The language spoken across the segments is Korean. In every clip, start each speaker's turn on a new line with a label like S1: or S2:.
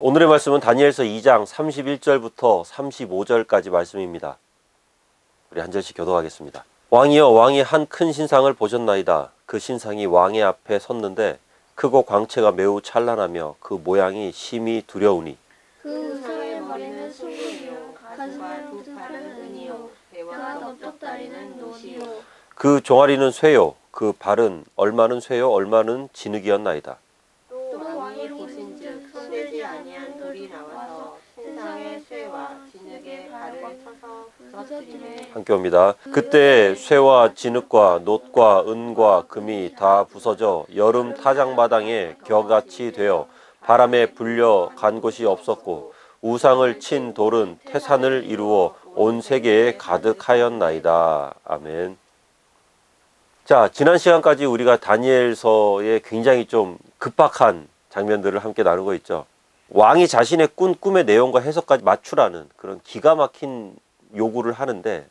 S1: 오늘의 말씀은 다니엘서 2장 31절부터 35절까지 말씀입니다. 우리 한 절씩 교독하겠습니다. 왕이여, 왕이 한 큰 신상을 보셨나이다. 그 신상이 왕의 앞에 섰는데 크고 광채가 매우 찬란하며 그 모양이 심히 두려우니
S2: 그 우상의 머리는 수금이요 가슴과 두 팔은 은이요 배와 넓적다리는 노시요
S1: 그 종아리는 쇠요 그 발은 얼마는 쇠요 얼마는 진흙이었나이다.
S2: 또 왕이 보신즉 손대지 아니한 돌이 나와서 신상의 쇠와 진흙의 발을 쳐서 부서뜨리매
S1: 함께 옵니다. 그때 쇠와 진흙과 놋과 은과 금이 다 부서져 여름 타작마당에 겨같이 되어 바람에 불려 간 곳이 없었고 우상을 친 돌은 태산을 이루어 온 세계에 가득하였나이다. 아멘. 자, 지난 시간까지 우리가 다니엘서의 굉장히 좀 급박한 장면들을 함께 나누고 있죠. 왕이 자신의 꾼 꿈의 내용과 해석까지 맞추라는 그런 기가 막힌 요구를 하는데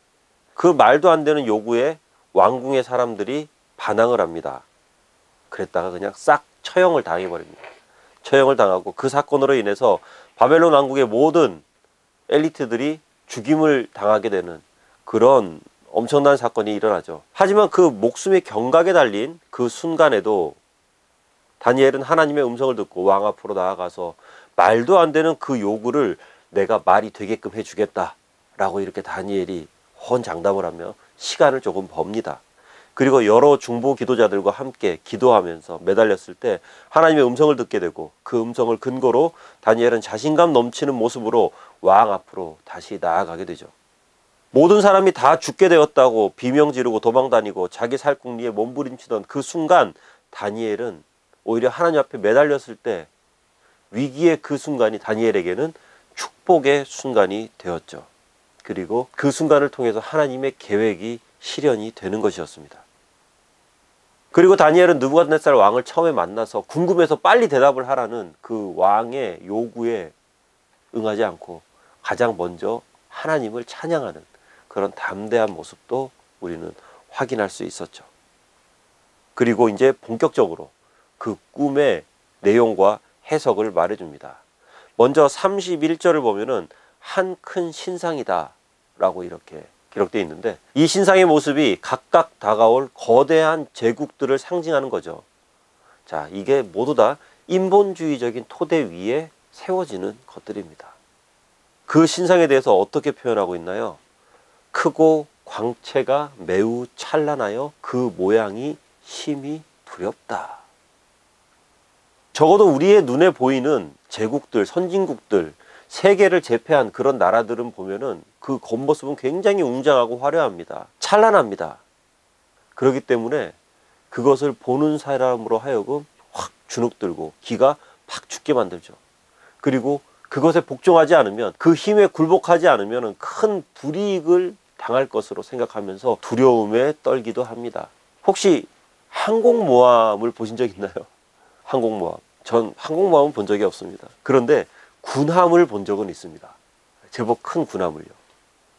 S1: 그 말도 안 되는 요구에 왕궁의 사람들이 반항을 합니다. 그랬다가 그냥 싹 처형을 당해버립니다. 처형을 당하고 그 사건으로 인해서 바벨론 왕국의 모든 엘리트들이 죽임을 당하게 되는 그런 엄청난 사건이 일어나죠. 하지만 그 목숨의 경각에 달린 그 순간에도 다니엘은 하나님의 음성을 듣고 왕 앞으로 나아가서 말도 안 되는 그 요구를 내가 말이 되게끔 해주겠다 라고 이렇게 다니엘이 헌장담을 하며 시간을 조금 법니다. 그리고 여러 중보 기도자들과 함께 기도하면서 매달렸을 때 하나님의 음성을 듣게 되고 그 음성을 근거로 다니엘은 자신감 넘치는 모습으로 왕 앞으로 다시 나아가게 되죠. 모든 사람이 다 죽게 되었다고 비명 지르고 도망다니고 자기 살궁리에 몸부림치던 그 순간 다니엘은 오히려 하나님 앞에 매달렸을 때 위기의 그 순간이 다니엘에게는 축복의 순간이 되었죠. 그리고 그 순간을 통해서 하나님의 계획이 실현이 되는 것이었습니다. 그리고 다니엘은 느부갓네살 왕을 처음에 만나서 궁금해서 빨리 대답을 하라는 그 왕의 요구에 응하지 않고 가장 먼저 하나님을 찬양하는 그런 담대한 모습도 우리는 확인할 수 있었죠. 그리고 이제 본격적으로 그 꿈의 내용과 해석을 말해줍니다. 먼저 31절을 보면은 한 큰 신상이다 라고 이렇게 기록되어 있는데 이 신상의 모습이 각각 다가올 거대한 제국들을 상징하는 거죠. 자, 이게 모두 다 인본주의적인 토대 위에 세워지는 것들입니다. 그 신상에 대해서 어떻게 표현하고 있나요? 크고 광채가 매우 찬란하여 그 모양이 심히 두렵다. 적어도 우리의 눈에 보이는 제국들, 선진국들, 세계를 제패한 그런 나라들은 보면은 그 겉모습은 굉장히 웅장하고 화려합니다. 찬란합니다. 그렇기 때문에 그것을 보는 사람으로 하여금 확 주눅들고 기가 팍 죽게 만들죠. 그리고 그것에 복종하지 않으면, 그 힘에 굴복하지 않으면 큰 불이익을 당할 것으로 생각하면서 두려움에 떨기도 합니다. 혹시 항공모함을 보신 적 있나요? 항공모함. 전 항공모함은 본 적이 없습니다. 그런데 군함을 본 적은 있습니다. 제법 큰 군함을요.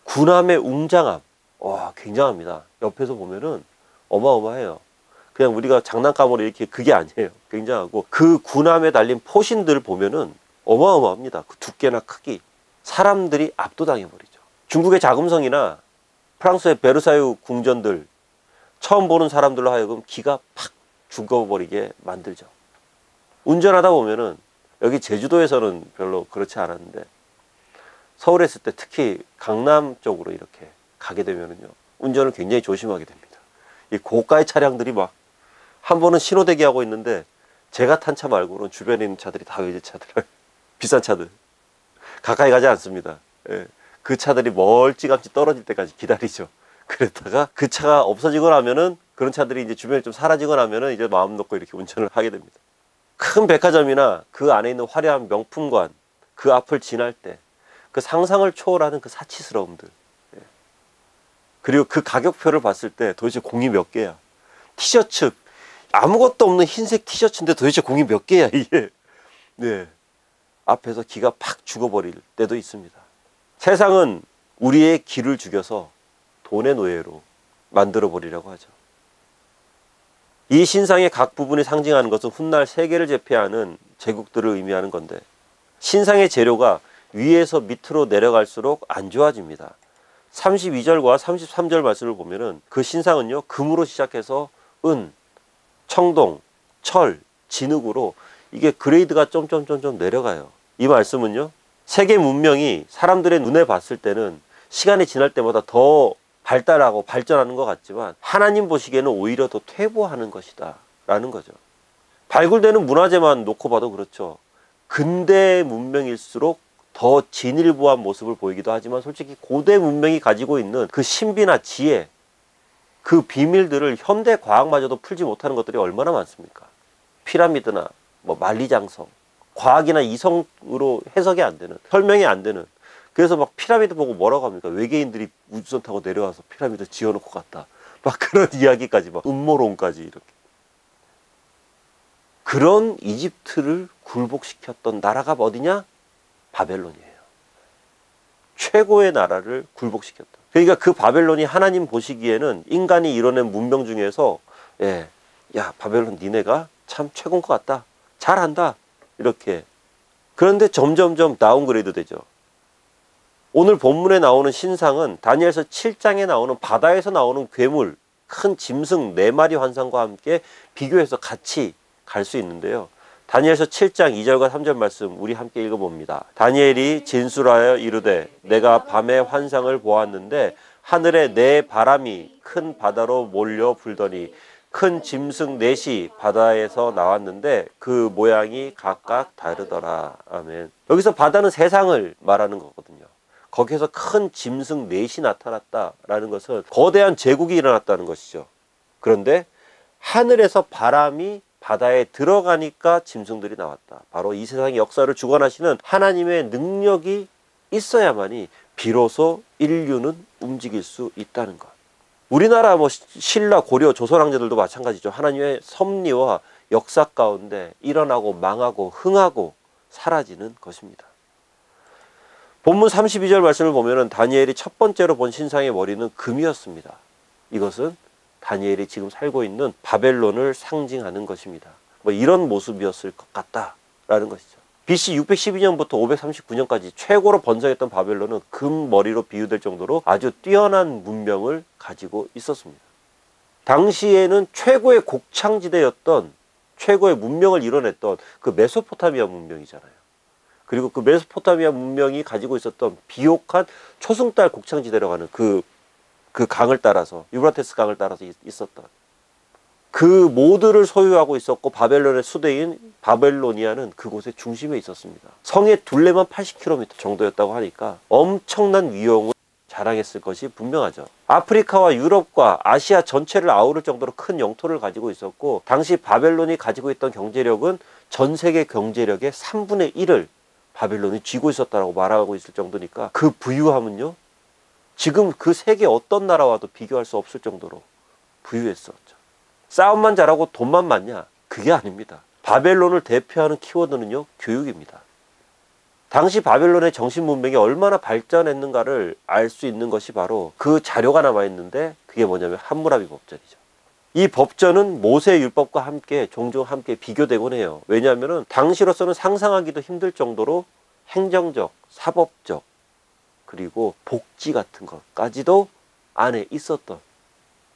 S1: 군함의 웅장함, 와, 굉장합니다. 옆에서 보면은 어마어마해요. 그냥 우리가 장난감으로 이렇게 그게 아니에요. 굉장하고 그 군함에 달린 포신들 보면은 어마어마합니다. 그 두께나 크기. 사람들이 압도당해버리죠. 중국의 자금성이나 프랑스의 베르사유 궁전들 처음 보는 사람들로 하여금 기가 팍 죽어버리게 만들죠. 운전하다 보면은 여기 제주도에서는 별로 그렇지 않았는데 서울에 있을 때 특히 강남 쪽으로 이렇게 가게 되면은요 운전을 굉장히 조심하게 됩니다. 이 고가의 차량들이 막 한 번은 신호대기 하고 있는데 제가 탄 차 말고는 주변에 있는 차들이 다 외제차들 비싼 차들 가까이 가지 않습니다. 예. 그 차들이 멀찌감치 떨어질 때까지 기다리죠. 그랬다가 그 차가 없어지고 나면은 그런 차들이 이제 주변에 좀 사라지고 나면은 이제 마음 놓고 이렇게 운전을 하게 됩니다. 큰 백화점이나 그 안에 있는 화려한 명품관 그 앞을 지날 때 그 상상을 초월하는 그 사치스러움들, 예. 그리고 그 가격표를 봤을 때 도대체 공이 몇 개야. 티셔츠 아무것도 없는 흰색 티셔츠인데 도대체 공이 몇 개야 이게. 네. 앞에서 기가 팍 죽어버릴 때도 있습니다. 세상은 우리의 기를 죽여서 돈의 노예로 만들어 버리려고 하죠. 이 신상의 각 부분이 상징하는 것은 훗날 세계를 제패하는 제국들을 의미하는 건데 신상의 재료가 위에서 밑으로 내려갈수록 안 좋아집니다. 32절과 33절 말씀을 보면은 그 신상은요, 금으로 시작해서 은, 청동, 철, 진흙으로 이게 그레이드가 점점점점 내려가요. 이 말씀은요, 세계 문명이 사람들의 눈에 봤을 때는 시간이 지날 때마다 더 발달하고 발전하는 것 같지만 하나님 보시기에는 오히려 더 퇴보하는 것이다 라는 거죠. 발굴되는 문화재만 놓고 봐도 그렇죠. 근대 문명일수록 더 진일보한 모습을 보이기도 하지만 솔직히 고대 문명이 가지고 있는 그 신비나 지혜, 그 비밀들을 현대 과학마저도 풀지 못하는 것들이 얼마나 많습니까? 피라미드나 뭐 만리장성, 과학이나 이성으로 해석이 안 되는, 설명이 안 되는. 그래서 막 피라미드 보고 뭐라고 합니까? 외계인들이 우주선 타고 내려와서 피라미드 지어놓고 갔다. 막 그런 이야기까지, 막 음모론까지 이렇게. 그런 이집트를 굴복시켰던 나라가 어디냐? 바벨론이에요. 최고의 나라를 굴복시켰다. 그러니까 그 바벨론이 하나님 보시기에는 인간이 이뤄낸 문명 중에서 야 바벨론 니네가 참 최고인 것 같다. 잘한다. 이렇게. 그런데 점점점 다운그레이드 되죠. 오늘 본문에 나오는 신상은 다니엘서 7장에 나오는 바다에서 나오는 괴물, 큰 짐승 4마리 환상과 함께 비교해서 같이 갈 수 있는데요. 다니엘서 7장 2절과 3절 말씀 우리 함께 읽어봅니다. 다니엘이 진술하여 이르되 내가 밤에 환상을 보았는데 하늘에 네 바람이 큰 바다로 몰려 불더니 큰 짐승 넷이 바다에서 나왔는데 그 모양이 각각 다르더라. 아멘. 여기서 바다는 세상을 말하는 거거든요. 거기에서 큰 짐승 넷이 나타났다라는 것은 거대한 제국이 일어났다는 것이죠. 그런데 하늘에서 바람이 바다에 들어가니까 짐승들이 나왔다. 바로 이 세상의 역사를 주관하시는 하나님의 능력이 있어야만이 비로소 인류는 움직일 수 있다는 것. 우리나라 뭐 신라, 고려, 조선 왕조들도 마찬가지죠. 하나님의 섭리와 역사 가운데 일어나고 망하고 흥하고 사라지는 것입니다. 본문 32절 말씀을 보면은 다니엘이 첫 번째로 본 신상의 머리는 금이었습니다. 이것은 다니엘이 지금 살고 있는 바벨론을 상징하는 것입니다. 뭐 이런 모습이었을 것 같다라는 것이죠. BC 612년부터 539년까지 최고로 번성했던 바벨론은 금 머리로 비유될 정도로 아주 뛰어난 문명을 가지고 있었습니다. 당시에는 최고의 곡창지대였던, 최고의 문명을 이뤄냈던 그 메소포타미아 문명이잖아요. 그리고 그 메소포타미아 문명이 가지고 있었던 비옥한 초승달 곡창지대라고 하는 그 강을 따라서, 유브라테스 강을 따라서 있었던 그 모두를 소유하고 있었고, 바벨론의 수도인 바벨로니아는 그곳의 중심에 있었습니다. 성의 둘레만 80km 정도였다고 하니까 엄청난 위용을 자랑했을 것이 분명하죠. 아프리카와 유럽과 아시아 전체를 아우를 정도로 큰 영토를 가지고 있었고, 당시 바벨론이 가지고 있던 경제력은 전 세계 경제력의 3분의 1을 바벨론이 쥐고 있었다고 말하고 있을 정도니까 그 부유함은요, 지금 그 세계 어떤 나라와도 비교할 수 없을 정도로 부유했었죠. 싸움만 잘하고 돈만 많냐? 그게 아닙니다. 바벨론을 대표하는 키워드는요, 교육입니다. 당시 바벨론의 정신 문명이 얼마나 발전했는가를 알 수 있는 것이 바로 그 자료가 남아있는데, 그게 뭐냐면 함무라비 법전이죠. 이 법전은 모세의 율법과 함께 종종 함께 비교되곤 해요. 왜냐하면 당시로서는 상상하기도 힘들 정도로 행정적, 사법적, 그리고 복지 같은 것까지도 안에 있었던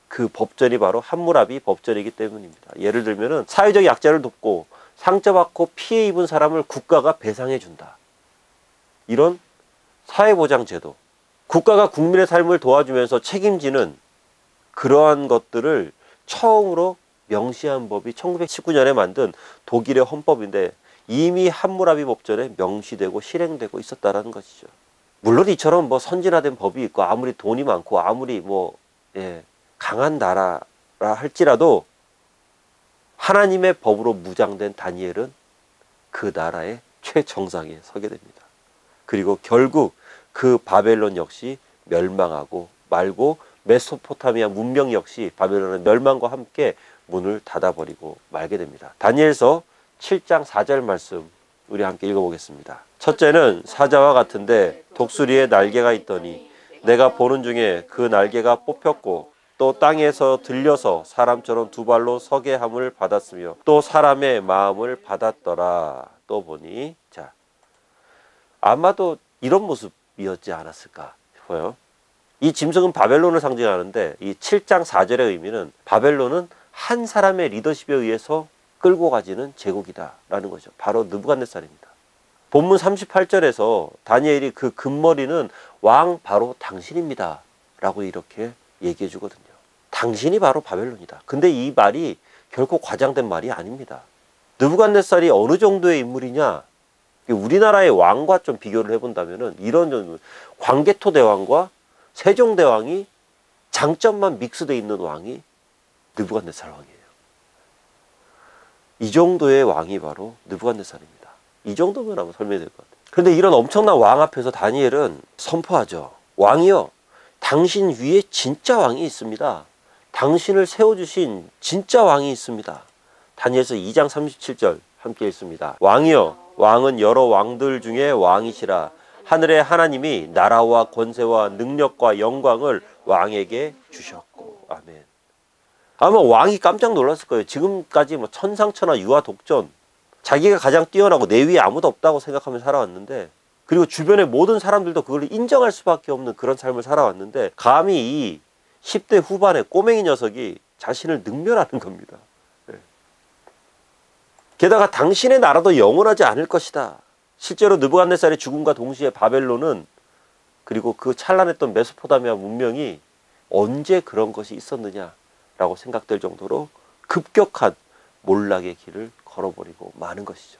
S1: 그 법전이 바로 함무라비 법전이기 때문입니다. 예를 들면 사회적 약자를 돕고 상처받고 피해 입은 사람을 국가가 배상해 준다. 이런 사회보장제도, 국가가 국민의 삶을 도와주면서 책임지는 그러한 것들을 처음으로 명시한 법이 1919년에 만든 독일의 헌법인데, 이미 함무라비 법전에 명시되고 실행되고 있었다는 것이죠. 물론 이처럼 뭐 선진화된 법이 있고 아무리 돈이 많고 아무리 강한 나라라 할지라도 하나님의 법으로 무장된 다니엘은 그 나라의 최정상에 서게 됩니다. 그리고 결국 그 바벨론 역시 멸망하고 말고, 메소포타미아 문명 역시 바벨론의 멸망과 함께 문을 닫아버리고 말게 됩니다. 다니엘서 7장 4절 말씀 우리 함께 읽어보겠습니다. 첫째는 사자와 같은데 독수리의 날개가 있더니 내가 보는 중에 그 날개가 뽑혔고 또 땅에서 들려서 사람처럼 두 발로 서게 함을 받았으며 또 사람의 마음을 받았더라. 또 보니, 자, 아마도 이런 모습이었지 않았을까 싶어요. 이 짐승은 바벨론을 상징하는데 이 7장 4절의 의미는 바벨론은 한 사람의 리더십에 의해서 끌고 가지는 제국이다 라는 거죠. 바로 느부갓네살입니다. 본문 38절에서 다니엘이 그 금머리는 왕 바로 당신입니다 라고 이렇게 얘기해 주거든요. 당신이 바로 바벨론이다. 근데 이 말이 결코 과장된 말이 아닙니다. 느부갓네살이 어느 정도의 인물이냐, 우리나라의 왕과 좀 비교를 해본다면 이런 정도, 광개토 대왕과 세종대왕이 장점만 믹스되어 있는 왕이 느부갓네살 왕이에요. 이 정도의 왕이 바로 느부갓네살입니다. 이 정도면 아마 설명이 될 것 같아요. 그런데 이런 엄청난 왕 앞에서 다니엘은 선포하죠. 왕이여, 당신 위에 진짜 왕이 있습니다. 당신을 세워주신 진짜 왕이 있습니다. 다니엘서 2장 37절 함께 읽습니다. 왕이여, 왕은 여러 왕들 중에 왕이시라. 하늘의 하나님이 나라와 권세와 능력과 영광을 왕에게 주셨고. 아멘. 아마 왕이 깜짝 놀랐을 거예요. 지금까지 뭐 천상천하 유아 독전, 자기가 가장 뛰어나고 내 위에 아무도 없다고 생각하면서 살아왔는데, 그리고 주변의 모든 사람들도 그걸 인정할 수밖에 없는 그런 삶을 살아왔는데, 감히 이 10대 후반의 꼬맹이 녀석이 자신을 능멸하는 겁니다. 게다가 당신의 나라도 영원하지 않을 것이다. 실제로 느부갓네살의 죽음과 동시에 바벨론은, 그리고 그 찬란했던 메소포타미아 문명이 언제 그런 것이 있었느냐라고 생각될 정도로 급격한 몰락의 길을 걸어버리고 마는 것이죠.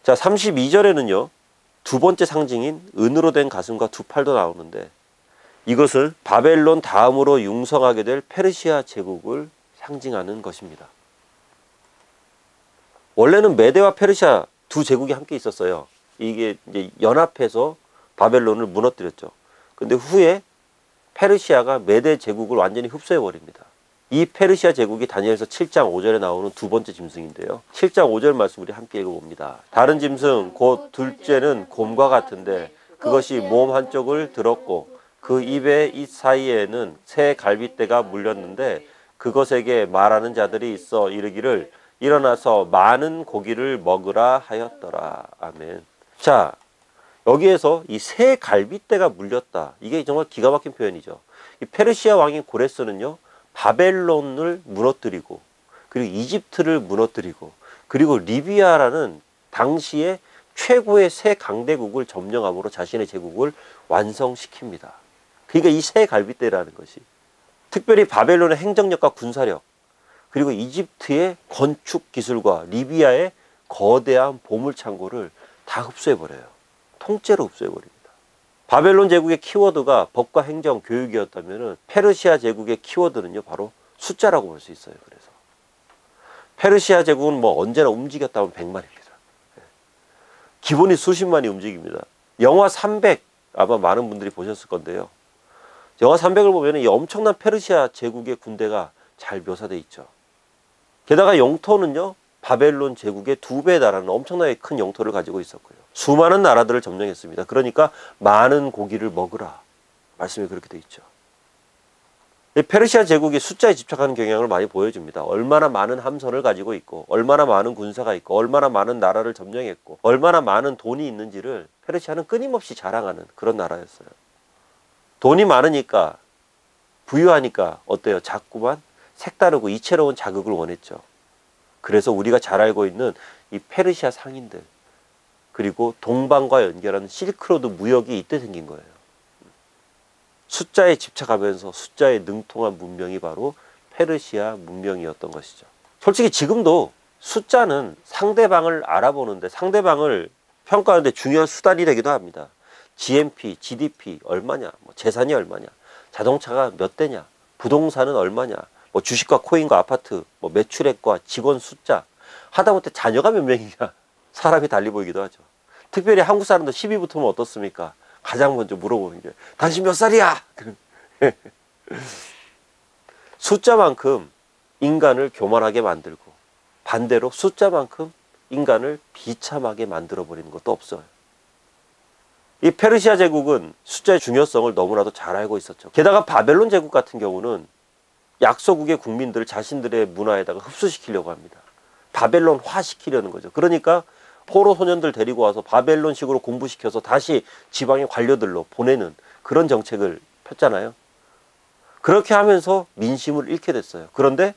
S1: 자, 32절에는요. 두 번째 상징인 은으로 된 가슴과 두 팔도 나오는데, 이것은 바벨론 다음으로 융성하게 될 페르시아 제국을 상징하는 것입니다. 원래는 메대와 페르시아 두 제국이 함께 있었어요. 이게 이제 연합해서 바벨론을 무너뜨렸죠. 근데 후에 페르시아가 메대 제국을 완전히 흡수해 버립니다. 이 페르시아 제국이 다니엘서 7장 5절에 나오는 두 번째 짐승인데요. 7장 5절 말씀 우리 함께 읽어봅니다. 다른 짐승 곧 둘째는 곰과 같은데 그것이 몸 한쪽을 들었고 그 입의 이 사이에는 새 갈빗대가 물렸는데 그것에게 말하는 자들이 있어 이르기를 일어나서 많은 고기를 먹으라 하였더라. 아멘. 자, 여기에서 이 새 갈빗대가 물렸다. 이게 정말 기가 막힌 표현이죠. 이 페르시아 왕인 고레스는요, 바벨론을 무너뜨리고, 그리고 이집트를 무너뜨리고, 그리고 리비아라는 당시의 최고의 새 강대국을 점령함으로 자신의 제국을 완성시킵니다. 그러니까 이 새 갈빗대라는 것이 특별히 바벨론의 행정력과 군사력, 그리고 이집트의 건축 기술과 리비아의 거대한 보물창고를 다 흡수해버려요. 통째로 흡수해버립니다. 바벨론 제국의 키워드가 법과 행정, 교육이었다면 페르시아 제국의 키워드는요, 바로 숫자라고 볼 수 있어요. 그래서 페르시아 제국은 뭐 언제나 움직였다면 100만입니다. 기본이 수십만이 움직입니다. 영화 300 아마 많은 분들이 보셨을 건데요. 영화 300을 보면 이 엄청난 페르시아 제국의 군대가 잘 묘사되어 있죠. 게다가 영토는요, 바벨론 제국의 2배에 달하는 엄청나게 큰 영토를 가지고 있었고요. 수많은 나라들을 점령했습니다. 그러니까 많은 고기를 먹으라. 말씀이 그렇게 되어 있죠. 페르시아 제국이 숫자에 집착하는 경향을 많이 보여줍니다. 얼마나 많은 함선을 가지고 있고, 얼마나 많은 군사가 있고, 얼마나 많은 나라를 점령했고, 얼마나 많은 돈이 있는지를 페르시아는 끊임없이 자랑하는 그런 나라였어요. 돈이 많으니까, 부유하니까 어때요? 자꾸만 색다르고 이채로운 자극을 원했죠. 그래서 우리가 잘 알고 있는 이 페르시아 상인들, 그리고 동방과 연결하는 실크로드 무역이 이때 생긴 거예요. 숫자에 집착하면서 숫자에 능통한 문명이 바로 페르시아 문명이었던 것이죠. 솔직히 지금도 숫자는 상대방을 알아보는데, 상대방을 평가하는데 중요한 수단이 되기도 합니다. GNP, GDP 얼마냐, 뭐 재산이 얼마냐, 자동차가 몇 대냐, 부동산은 얼마냐, 뭐 주식과 코인과 아파트, 뭐 매출액과 직원 숫자, 하다못해 자녀가 몇 명이냐, 사람이 달리 보이기도 하죠. 특별히 한국 사람들 시비 붙으면 어떻습니까? 가장 먼저 물어보는 게 당신 몇 살이야? 숫자만큼 인간을 교만하게 만들고, 반대로 숫자만큼 인간을 비참하게 만들어버리는 것도 없어요. 이 페르시아 제국은 숫자의 중요성을 너무나도 잘 알고 있었죠. 게다가 바벨론 제국 같은 경우는 약소국의 국민들을 자신들의 문화에다가 흡수시키려고 합니다. 바벨론화 시키려는 거죠. 그러니까 포로 소년들 데리고 와서 바벨론식으로 공부시켜서 다시 지방의 관료들로 보내는 그런 정책을 폈잖아요. 그렇게 하면서 민심을 잃게 됐어요. 그런데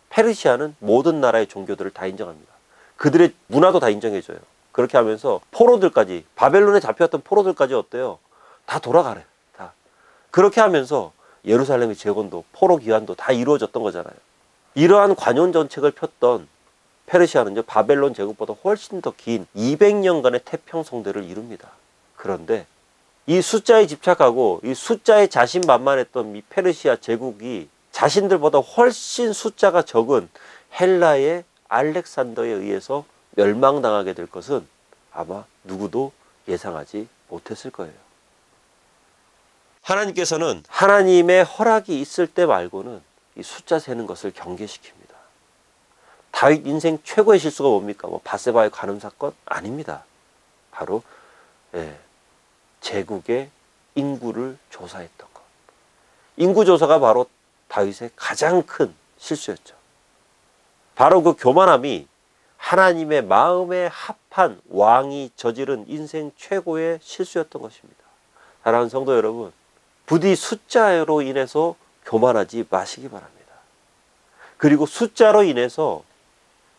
S1: 페르시아는 모든 나라의 종교들을 다 인정합니다. 그들의 문화도 다 인정해줘요. 그렇게 하면서 포로들까지, 바벨론에 잡혀왔던 포로들까지 어때요? 다 돌아가래요. 다. 그렇게 하면서 예루살렘의 재건도 포로 귀환도 다 이루어졌던 거잖아요. 이러한 관용 정책을 폈던 페르시아는요, 바벨론 제국보다 훨씬 더 긴 200년간의 태평성대를 이룹니다. 그런데 이 숫자에 집착하고 이 숫자에 자신만만했던 이 페르시아 제국이 자신들보다 훨씬 숫자가 적은 헬라의 알렉산더에 의해서 멸망당하게 될 것은 아마 누구도 예상하지 못했을 거예요. 하나님께서는 하나님의 허락이 있을 때 말고는 이 숫자 세는 것을 경계시킵니다. 다윗 인생 최고의 실수가 뭡니까? 바세바의 간음 사건? 아닙니다. 바로 제국의 인구를 조사했던 것. 인구 조사가 바로 다윗의 가장 큰 실수였죠. 바로 그 교만함이 하나님의 마음에 합한 왕이 저지른 인생 최고의 실수였던 것입니다. 사랑하는 성도 여러분, 부디 숫자로 인해서 교만하지 마시기 바랍니다. 그리고 숫자로 인해서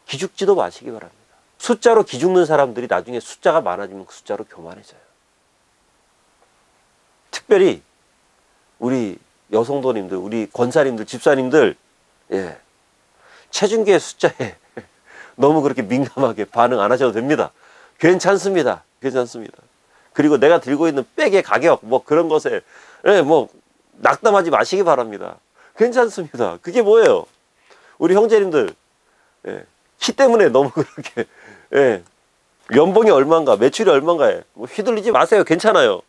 S1: 기죽지도 마시기 바랍니다. 숫자로 기죽는 사람들이 나중에 숫자가 많아지면 그 숫자로 교만해져요. 특별히 우리 여성도님들, 우리 권사님들, 집사님들, 체중계의 숫자에 너무 그렇게 민감하게 반응 안 하셔도 됩니다. 괜찮습니다. 괜찮습니다. 그리고 내가 들고 있는 백의 가격, 그런 것에 낙담하지 마시기 바랍니다. 괜찮습니다. 그게 뭐예요? 우리 형제님들, 키 때문에 너무 그렇게, 연봉이 얼마인가, 매출이 얼마인가에 휘둘리지 마세요. 괜찮아요.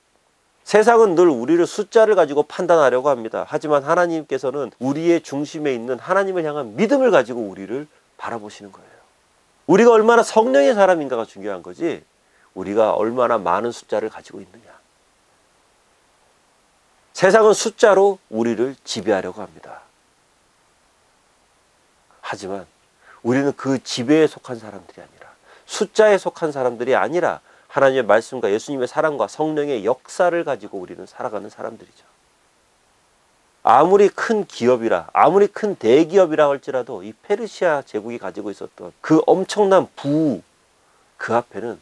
S1: 세상은 늘 우리를 숫자를 가지고 판단하려고 합니다. 하지만 하나님께서는 우리의 중심에 있는 하나님을 향한 믿음을 가지고 우리를 바라보시는 거예요. 우리가 얼마나 성령의 사람인가가 중요한 거지, 우리가 얼마나 많은 숫자를 가지고 있느냐. 세상은 숫자로 우리를 지배하려고 합니다. 하지만 우리는 그 지배에 속한 사람들이 아니라, 숫자에 속한 사람들이 아니라 하나님의 말씀과 예수님의 사랑과 성령의 역사를 가지고 우리는 살아가는 사람들이죠. 아무리 큰 기업이라, 아무리 큰 대기업이라 할지라도 이 페르시아 제국이 가지고 있었던 그 엄청난 부우, 그 앞에는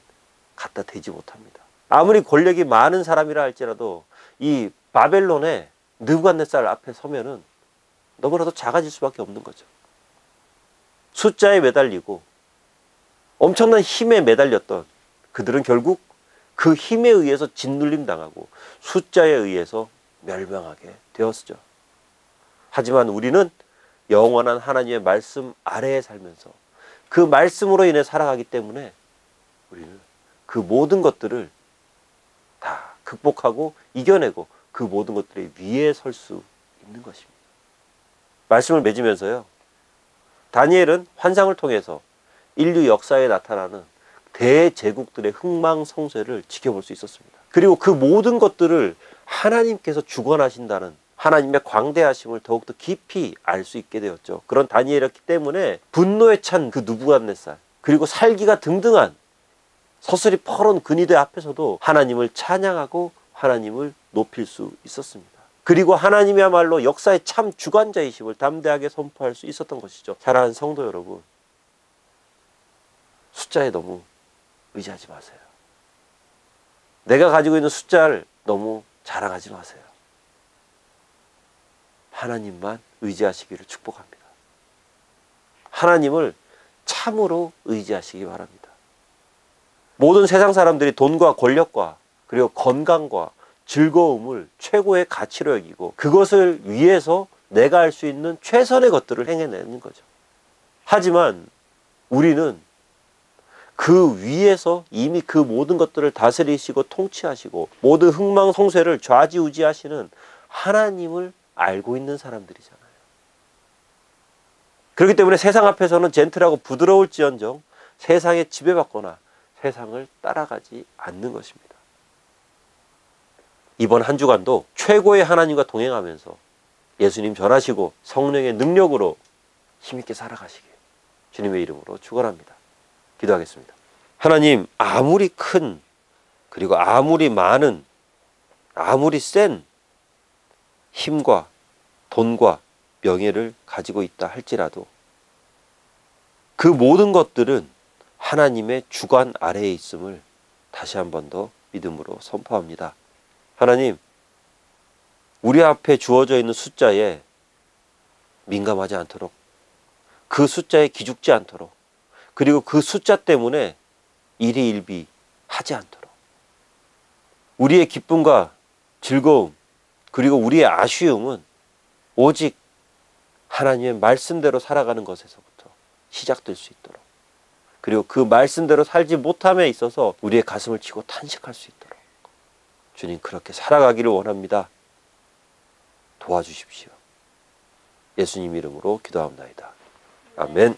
S1: 갖다 대지 못합니다. 아무리 권력이 많은 사람이라 할지라도 이 바벨론의 느부갓네살 앞에 서면은 너무나도 작아질 수밖에 없는 거죠. 숫자에 매달리고 엄청난 힘에 매달렸던 그들은 결국 그 힘에 의해서 짓눌림 당하고 숫자에 의해서 멸망하게 되었죠. 하지만 우리는 영원한 하나님의 말씀 아래에 살면서 그 말씀으로 인해 살아가기 때문에 우리는 그 모든 것들을 다 극복하고 이겨내고 그 모든 것들의 위에 설 수 있는 것입니다. 말씀을 맺으면서요, 다니엘은 환상을 통해서 인류 역사에 나타나는 대제국들의 흥망성쇠를 지켜볼 수 있었습니다. 그리고 그 모든 것들을 하나님께서 주관하신다는 하나님의 광대하심을 더욱더 깊이 알 수 있게 되었죠. 그런 다니엘이었기 때문에 분노에 찬 그 느부갓네살, 그리고 살기가 등등한 서슬이 퍼런 근위대 앞에서도 하나님을 찬양하고 하나님을 높일 수 있었습니다. 그리고 하나님이야말로 역사의 참 주관자이심을 담대하게 선포할 수 있었던 것이죠. 사랑하는 성도 여러분, 숫자에 너무 의지하지 마세요. 내가 가지고 있는 숫자를 너무 자랑하지 마세요. 하나님만 의지하시기를 축복합니다. 하나님을 참으로 의지하시기 바랍니다. 모든 세상 사람들이 돈과 권력과 그리고 건강과 즐거움을 최고의 가치로 여기고 그것을 위해서 내가 할 수 있는 최선의 것들을 행해내는 거죠. 하지만 우리는 그 위에서 이미 그 모든 것들을 다스리시고 통치하시고 모든 흥망성쇠를 좌지우지하시는 하나님을 알고 있는 사람들이잖아요. 그렇기 때문에 세상 앞에서는 젠틀하고 부드러울지언정 세상에 지배받거나 세상을 따라가지 않는 것입니다. 이번 한 주간도 최고의 하나님과 동행하면서 예수님 전하시고 성령의 능력으로 힘있게 살아가시길 주님의 이름으로 축원합니다. 기도하겠습니다. 하나님, 아무리 큰, 그리고 아무리 많은, 아무리 센 힘과 돈과 명예를 가지고 있다 할지라도 그 모든 것들은 하나님의 주관 아래에 있음을 다시 한 번 더 믿음으로 선포합니다. 하나님, 우리 앞에 주어져 있는 숫자에 민감하지 않도록, 그 숫자에 기죽지 않도록, 그리고 그 숫자 때문에 일희일비하지 않도록, 우리의 기쁨과 즐거움 그리고 우리의 아쉬움은 오직 하나님의 말씀대로 살아가는 것에서부터 시작될 수 있도록, 그리고 그 말씀대로 살지 못함에 있어서 우리의 가슴을 치고 탄식할 수 있도록 주님, 그렇게 살아가기를 원합니다. 도와주십시오. 예수님 이름으로 기도합니다. 아멘.